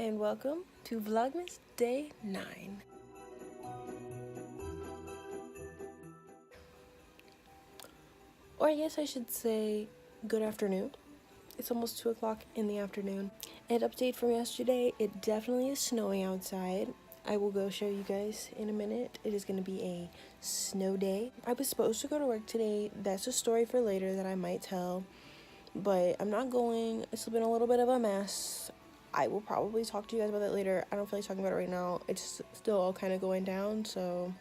and welcome to Vlogmas Day 9. Or I guess I should say good afternoon. It's almost 2 o'clock in the afternoon. And update from yesterday, it definitely is snowing outside. I will go show you guys in a minute. It is going to be a snow day. I was supposed to go to work today. That's a story for later that I might tell. But I'm not going. It's been a little bit of a mess. I will probably talk to you guys about that later. I don't feel like talking about it right now. It's still all kind of going down, so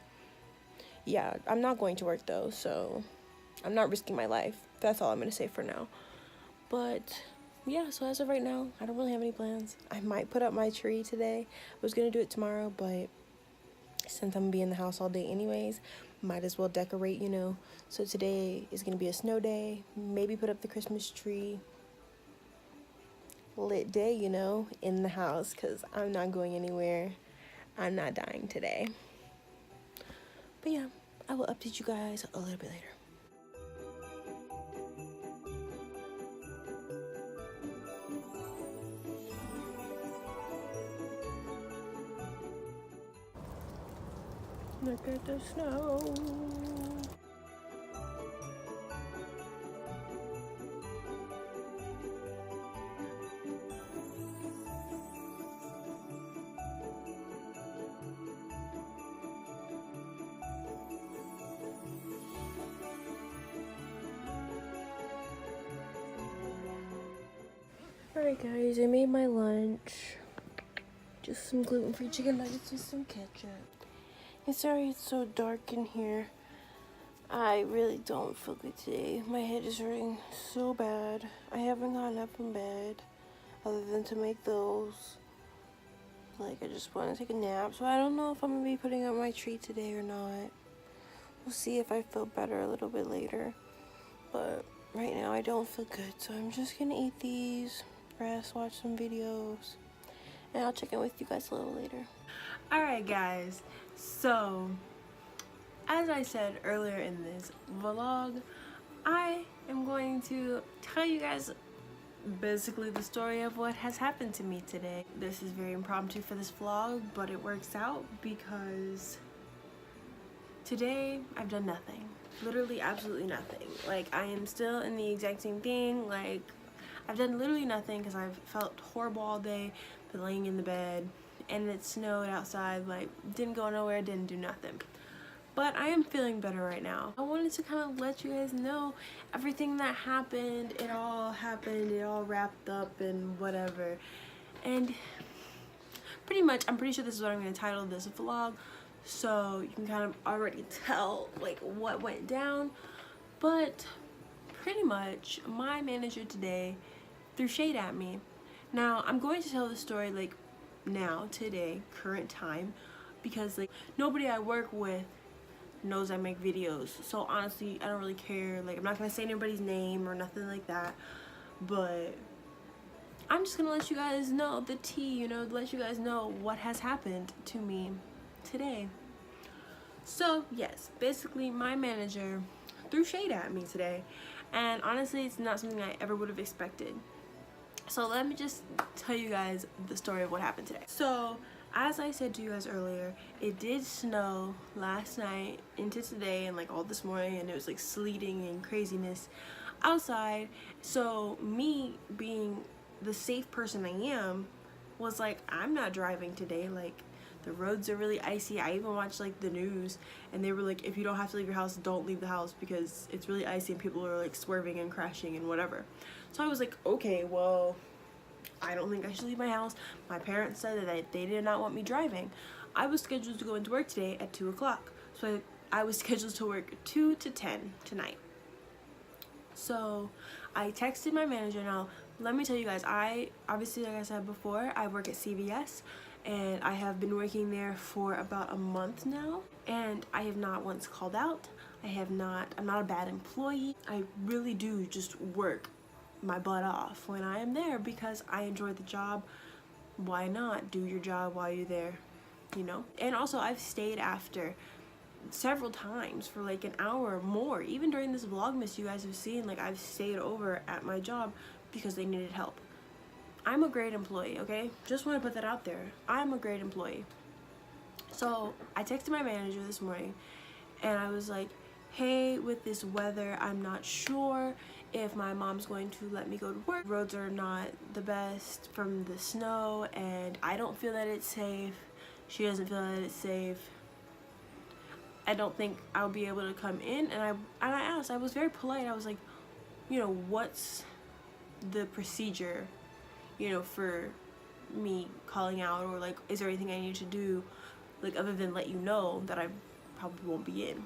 yeah, I'm not going to work though, so I'm not risking my life. That's all I'm going to say for now. But yeah, so as of right now, I don't really have any plans. I might put up my tree today. I was going to do it tomorrow, but since I'm going to be in the house all day anyways, might as well decorate, you know. So today is going to be a snow day. Maybe put up the Christmas tree. Lit day, you know, in the house, because I'm not going anywhere. I'm not dying today. But yeah, I will update you guys a little bit later. Look at the snow. Alright guys, I made my lunch. Just some gluten-free chicken nuggets with some ketchup. And sorry it's so dark in here. I really don't feel good today. My head is hurting so bad. I haven't gotten up from bed other than to make those. Like, I just want to take a nap. So I don't know if I'm going to be putting up my tree today or not. We'll see if I feel better a little bit later. But right now I don't feel good. So I'm just going to eat these, rest, watch some videos. And I'll check in with you guys a little later. Alright guys, so as I said earlier in this vlog, I am going to tell you guys basically the story of what has happened to me today. This is very impromptu for this vlog, but it works out because today I've done nothing. Literally absolutely nothing. Like, I am still in the exact same thing. Like, I've done literally nothing because I've felt horrible all day, been laying in the bed, and it snowed outside. Like, didn't go nowhere, didn't do nothing. But I am feeling better right now. I wanted to kind of let you guys know everything that happened. It all happened, it all wrapped up and whatever. And pretty much, I'm pretty sure this is what I'm going to title this vlog. So you can kind of already tell like what went down. But pretty much, my manager today threw shade at me. Now, I'm going to tell the story like now, today, current time, because like nobody I work with knows I make videos. So honestly, I don't really care. Like, I'm not gonna say anybody's name or nothing like that, but I'm just gonna let you guys know the tea, you know, let you guys know what has happened to me today. So yes, basically my manager threw shade at me today, and honestly it's not something I ever would have expected. So let me just tell you guys the story of what happened today. So as I said to you guys earlier, it did snow last night into today and like all this morning, and it was like sleeting and craziness outside. So me being the safe person I am was like, I'm not driving today. Like, the roads are really icy. I even watched like the news and they were like, if you don't have to leave your house, don't leave the house because it's really icy and people are like swerving and crashing and whatever. So I was like, okay, well, I don't think I should leave my house. My parents said that they did not want me driving. I was scheduled to go into work today at 2 o'clock. So I was scheduled to work 2 to 10 tonight. So I texted my manager. Now, let me tell you guys, I obviously, like I said before, I work at CVS. And I have been working there for about a month now, and I have not once called out. I'm not a bad employee. I really do just work my butt off when I am there because I enjoy the job. Why not do your job while you're there, you know? And also, I've stayed after several times for like an hour or more. Even during this Vlogmas, you guys have seen, like, I've stayed over at my job because they needed help. I'm a great employee, okay? Just want to put that out there. I'm a great employee. So I texted my manager this morning and I was like, hey, with this weather, I'm not sure if my mom's going to let me go to work. Roads are not the best from the snow and I don't feel that it's safe. She doesn't feel that it's safe. I don't think I'll be able to come in. And I asked, I was very polite. I was like, you know, what's the procedure, you know, for me calling out, or like, is there anything I need to do, like, other than let you know that I probably won't be in?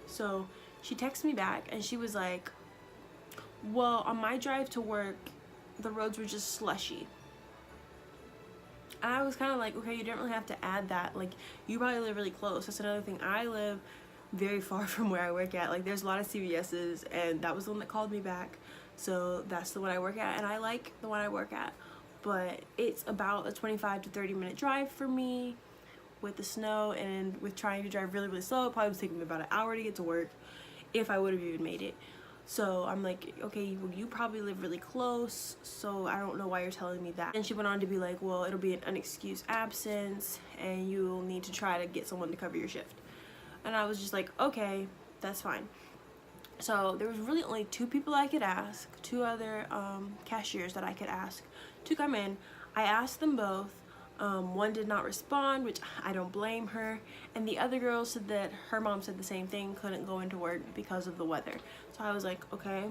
So she texted me back and she was like, well, on my drive to work, the roads were just slushy. And I was kind of like, okay, you didn't really have to add that. Like, you probably live really close. That's another thing. I live very far from where I work at. Like, there's a lot of CVS's, and that was the one that called me back. So that's the one I work at, and I like the one I work at. But it's about a 25 to 30 minute drive for me with the snow, and with trying to drive really, really slow. It probably was taking me about an hour to get to work if I would have even made it. So I'm like, okay, well, you probably live really close, so I don't know why you're telling me that. And she went on to be like, well, it'll be an unexcused absence and you'll need to try to get someone to cover your shift. And I was just like, okay, that's fine. So there was really only 2 people I could ask, 2 other cashiers that I could ask to come in. I asked them both. One did not respond, which I don't blame her, and the other girl said that her mom said the same thing, couldn't go into work because of the weather. So I was like, okay,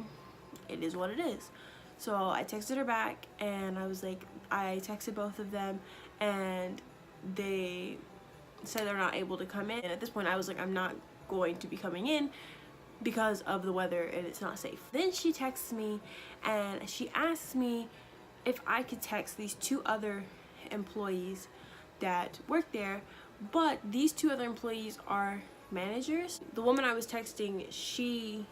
it is what it is. So I texted her back and I was like, I texted both of them and they said they're not able to come in. And at this point I was like, I'm not going to be coming in because of the weather and it's not safe. Then she texts me and she asks me if I could text these 2 other employees that work there, but these 2 other employees are managers. The woman I was texting, she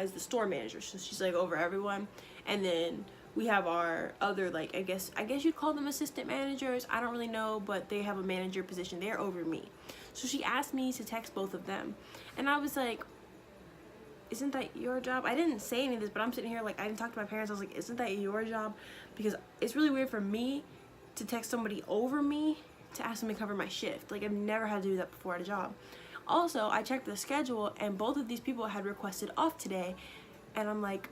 is the store manager, so she's like over everyone, and then we have our other, like, I guess you'd call them assistant managers, I don't really know, but they have a manager position, they're over me. So she asked me to text both of them, and I was like, isn't that your job? I didn't say any of this, but I'm sitting here like, I didn't talk to my parents. I was like, isn't that your job? Because it's really weird for me to text somebody over me to ask them to cover my shift. Like, I've never had to do that before at a job. Also, I checked the schedule and both of these people had requested off today, and I'm like,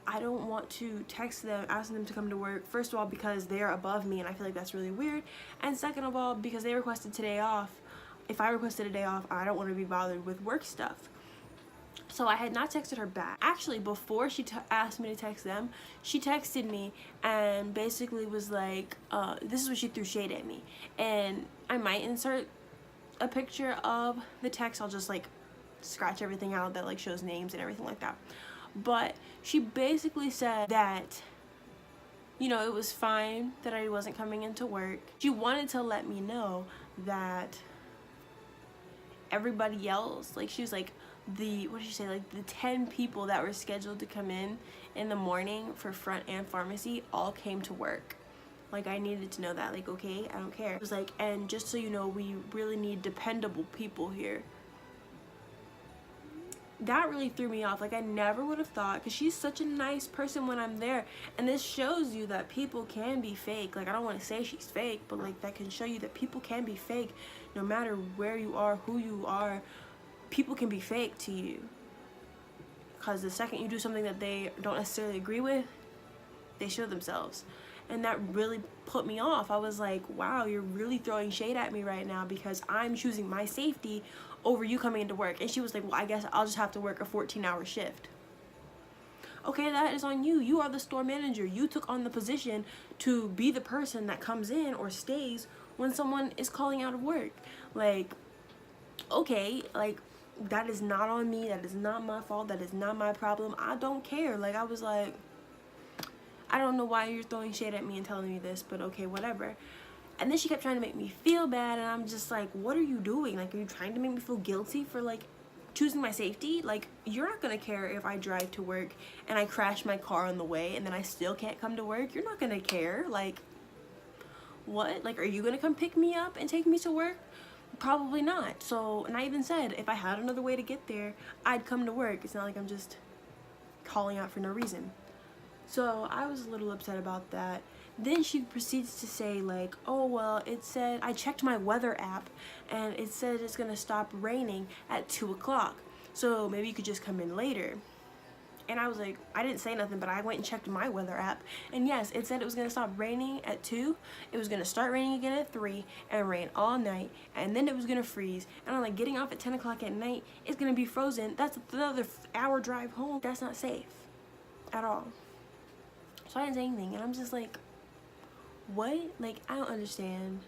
I don't want to text them asking them to come to work, first of all because they're above me and I feel like that's really weird, and second of all because they requested today off. If I requested a day off, I don't want to be bothered with work stuff. So I had not texted her back. Actually, before she asked me to text them, she texted me and basically was like, this is what she threw shade at me. And I might insert a picture of the text. I'll just like scratch everything out that like shows names and everything like that. But she basically said that, you know, it was fine that I wasn't coming into work. She wanted to let me know that everybody else, like, she was like, what did she say, like the 10 people that were scheduled to come in the morning for front and pharmacy all came to work. Like, I needed to know that, like, okay, I don't care. It was like, and just so you know, we really need dependable people here. That really threw me off. Like, I never would have thought, because she's such a nice person when I'm there, and this shows you that people can be fake. Like, I don't want to say she's fake, but like, that can show you that people can be fake no matter where you are, who you are. People can be fake to you, because the second you do something that they don't necessarily agree with, they show themselves. And that really put me off. I was like, wow, you're really throwing shade at me right now because I'm choosing my safety over you coming into work. And she was like, well, I guess I'll just have to work a 14-hour shift. Okay, that is on you. You are the store manager. You took on the position to be the person that comes in or stays when someone is calling out of work. Like, okay, like, that is not on me. That is not my fault. That is not my problem. I don't care. Like, I was like, I don't know why you're throwing shade at me and telling me this, but okay, whatever. And then she kept trying to make me feel bad, and I'm just like, what are you doing? Like, are you trying to make me feel guilty for, like, choosing my safety? Like, you're not gonna care if I drive to work and I crash my car on the way and then I still can't come to work. You're not gonna care. Like, what? Like, are you gonna come pick me up and take me to work? Probably not. So, and I even said, if I had another way to get there, I'd come to work. It's not like I'm just calling out for no reason. So I was a little upset about that. Then she proceeds to say like, oh well, it said, I checked my weather app and it said it's gonna stop raining at 2 o'clock. So maybe you could just come in later. And I was like, I didn't say nothing, but I went and checked my weather app. And yes, it said it was gonna stop raining at 2. It was gonna start raining again at 3 and rain all night. And then it was gonna freeze. And I'm like, getting off at 10 o'clock at night, it's gonna be frozen. That's another hour drive home. That's not safe at all. So I didn't say anything. And I'm just like, what? Like, I don't understand.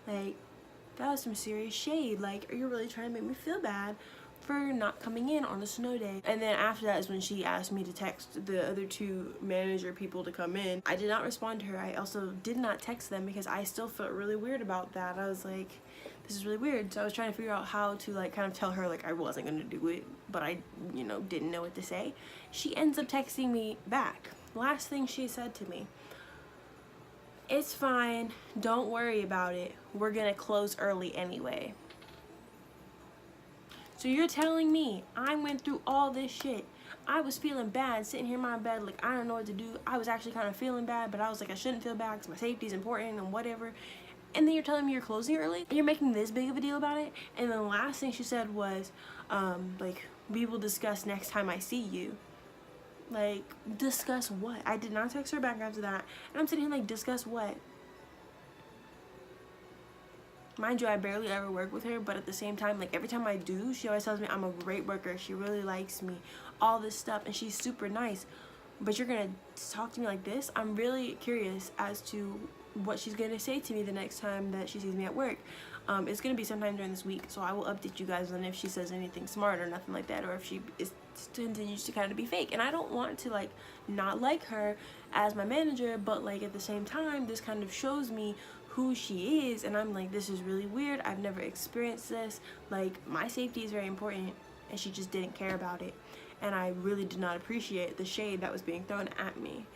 Like, that was some serious shade. Like, are you really trying to make me feel bad for not coming in on a snow day? And then after that is when she asked me to text the other 2 manager people to come in. I did not respond to her. I also did not text them because I still felt really weird about that. I was like, this is really weird. So I was trying to figure out how to like kind of tell her like I wasn't gonna do it, but I, you know, didn't know what to say. She ends up texting me back. Last thing she said to me, it's fine, don't worry about it, we're gonna close early anyway. So you're telling me I went through all this shit, I was feeling bad sitting here in my bed like I don't know what to do. I was actually kind of feeling bad, but I was like I shouldn't feel bad because my safety is important and whatever. And then you're telling me you're closing early and you're making this big of a deal about it. And then the last thing she said was like, we will discuss next time I see you. Like, discuss what? I did not text her back after that. And I'm sitting here like, discuss what? Mind you, I barely ever work with her, but at the same time, like every time I do, she always tells me I'm a great worker. She really likes me, all this stuff, and she's super nice. But you're gonna talk to me like this? I'm really curious as to what she's gonna say to me the next time that she sees me at work. It's gonna be sometime during this week, so I will update you guys on if she says anything smart or nothing like that, or if she continues to kind of be fake. And I don't want to like not like her as my manager, but like at the same time, this kind of shows me who she is, and I'm like, this is really weird. I've never experienced this. Like, my safety is very important, and she just didn't care about it. And I really did not appreciate the shade that was being thrown at me.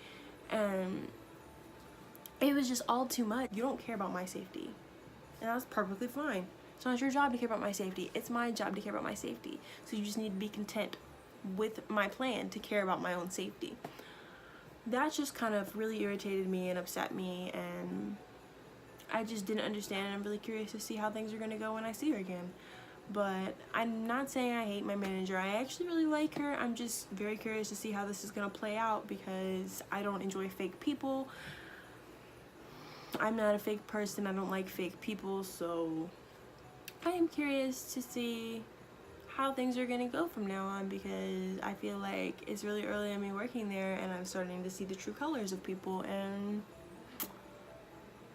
And it was just all too much. You don't care about my safety, and that's perfectly fine. It's not your job to care about my safety. It's my job to care about my safety. So you just need to be content with my plan to care about my own safety. That just kind of really irritated me and upset me, and I just didn't understand. I'm really curious to see how things are gonna go when I see her again. But I'm not saying I hate my manager. I actually really like her. I'm just very curious to see how this is gonna play out because I don't enjoy fake people. I'm not a fake person. I don't like fake people, so I am curious to see how things are gonna go from now on, because I feel like it's really early in me working there and I'm starting to see the true colors of people, and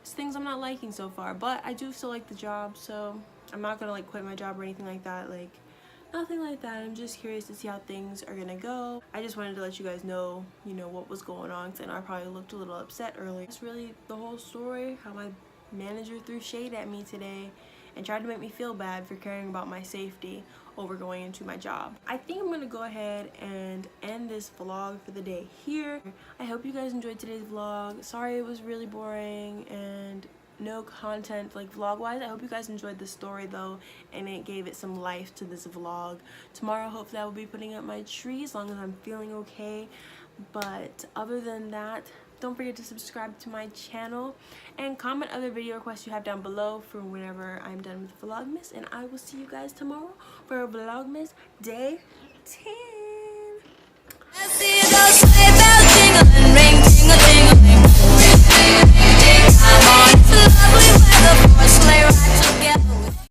it's things I'm not liking so far. But I do still like the job, so I'm not gonna like quit my job or anything like that. Like, nothing like that. I'm just curious to see how things are gonna go. I just wanted to let you guys know, you know, what was going on, because I know I probably looked a little upset earlier. That's really the whole story, how my manager threw shade at me today and tried to make me feel bad for caring about my safety over going into my job. I think I'm gonna go ahead and end this vlog for the day here. I hope you guys enjoyed today's vlog. Sorry it was really boring and no content like vlog wise. I hope you guys enjoyed the story though, and it gave it some life to this vlog. Tomorrow hopefully I will be putting up my tree as long as I'm feeling okay. But other than that, don't forget to subscribe to my channel and comment other video requests you have down below for whenever I'm done with Vlogmas, and I will see you guys tomorrow for Vlogmas day 10.